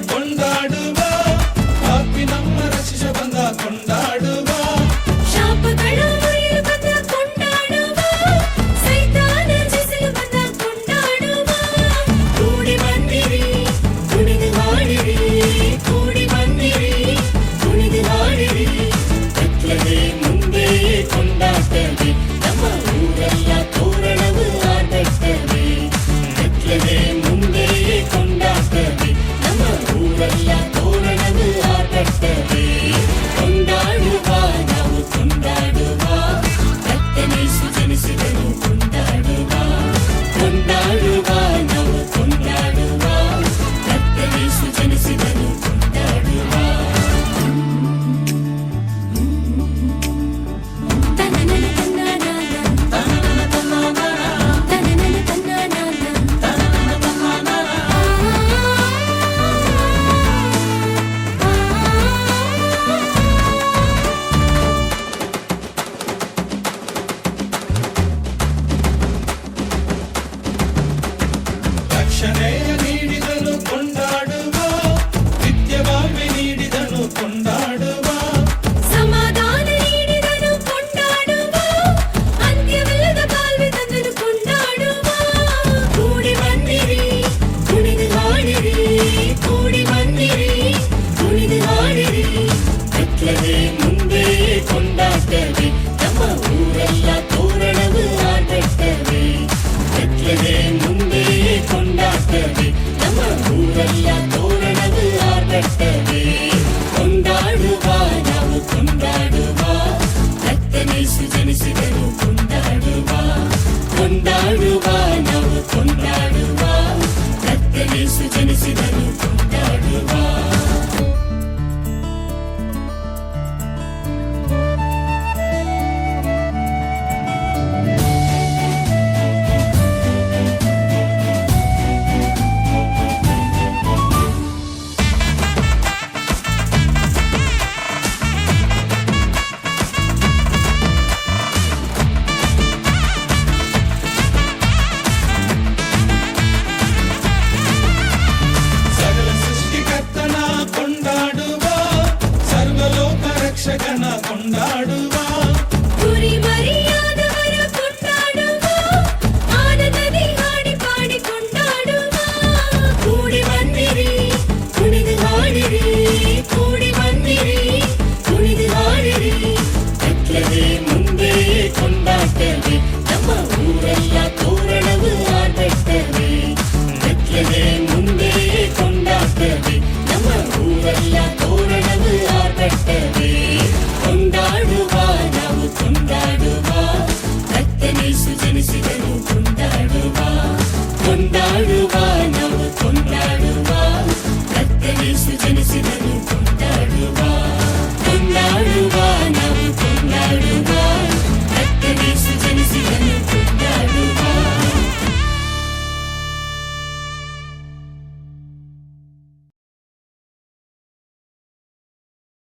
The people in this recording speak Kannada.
ಕೊಂಡಾಡುವ ಪಾಪಿ ನಮ್ಮ ರಕ್ಷಿಸ ಬಂದ ಕೊಂಡಾಡುವ ಶಾಪಗಳು ಮುರಿಯಲು ಬಂದ ಕೊಂಡಾಡುವ ಸೈತಾನ ಜಯಿಸಲು ಬಂದ ಕೊಂಡಾಡುವ ಕೂಡಿ ಬಂದಿರಿ ಕುಣಿದು ಹಾಡಿರಿ ಕೂಡಿ ಬಂದಿರಿ ಕುಣಿದು ಹಾಡಿರಿ ಕತ್ತಲೆ ಮುಂದೆ ಕೊಂಡಾಡ್ತವೆ ನಮ್ಮ ಊರೆಲ್ಲ ತೋರಣವು ಆಟಡ್ತವೆ ಕತ್ತಲೆ ಮುಂದೆ ಕೊಂಡಾಡ್ತವೆ ನಮ್ಮ ಊರೆಲ್ಲ ತೋರಣವು ಆಟಡ್ತವೆ ಕೊಂಡಾಡುವ ನಾವು ಕೊಂಡಾಡುವ ಕರ್ತನೇಸು ಜನಿಸಿದನು ಕೊಂಡಾಡುವ ಕೊಂಡಾಡುವ ನಾವು ಕೊಂಡಾಡುವ ಕರ್ತನೇಸು ಜನಿಸಿದನು ಕೊಂಡಾಡುವ ತನನನ ತನ್ನನ ತನನನ ತನ್ನನ ತನನನ ತನ್ನನ ರಕ್ಷಣೆಯ ನೀಡಿದನು ಕೊಂಡಾಡುವ ನಿತ್ಯವಾಮೆ ನೀಡಿದನು ಕೊಂಡಾಡುವ ಸಮಾಧಾನ ನೀಡಿದನು ಕೊಂಡಾಡುವ ಅಂತ್ಯವಿಲ್ಲದ ಬಾಳ್ವೆ ತಂದನು ಕೊಂಡಾಡುವ ಕೂಡಿ ಬಂದಿರಿ ಕುಣಿದು ಹಾಡಿರಿ ಕೂಡಿ ಬಂದಿರಿ ಕುಣಿದು ಹಾಡಿರಿ ಕತ್ತಲೆ ಮುಂದೆ ಕೊಂಡಾಡ್ತವೆ ನಮ್ಮ ಊರೆಲ್ಲ ತೋರಣವು ಆಟಡ್ತವೆ ಕತ್ತಲೆ ಮುಂದೆ ಕೊಂಡಾಡ್ತವೆ ನಮ್ಮ ಊರೆಲ್ಲ ತೋರಣವು ಆಟಡ್ತವೆ ಕೊಂಡಾಡುವ ನಾವು ಕೊಂಡಾಡುವ ಕರ್ತನೇಸು ಜನಿಸಿದನು ಕೊಂಡಾಡುವ ಕೊಂಡಾಡುವ ನಾವು ಕೊಂಡಾಡುವ ಕರ್ತನೇಸು ಜನಿಸಿದನು ಕೊಂಡಾಡುವ ಸಕಲ ಸೃಷ್ಟಿಕರ್ತನ ಕೊಂಡಾಡುವ ಸರ್ವಲೋಕ ರಕ್ಷಕನ ಕೊಂಡಾಡುವ ಕುರಿ ಮರಿಯಾದವರ ಕೊಂಡಾಡುವ ಆನಂದದಿ ಹಾಡಿ ಪಾಡಿ ಕೊಂಡಾಡುವ ಕೂಡಿ ಬಂದಿರಿ ಕುಣಿದು ಹಾಡಿರಿ ಕೂಡಿ ಬಂದಿರಿ ಕುಣಿದು ಹಾಡಿರಿ ಕತ್ತಲೆ ಮುಂದೆ ಕೊಂಡಾಡ್ತವೆ ನಮ್ಮ ಊರೆಲ್ಲ ತೋರಣವು ಆಟಡ್ತವೆ ಕತ್ತಲೆ ಮುಂದೆ ಕೊಂಡಾಡ್ತವೆ ನಮ್ಮ ಊರೆಲ್ಲ ತೋರಣವು ಆಟಡ್ತವೆ ಕೊಂಡಾಡುವ ನಾವು ಕೊಂಡಾಡುವ ಕರ್ತನೇಸು ಜನಿಸಿದನು ಕೊಂಡಾಡುವ ಕೊಂಡಾಡುವ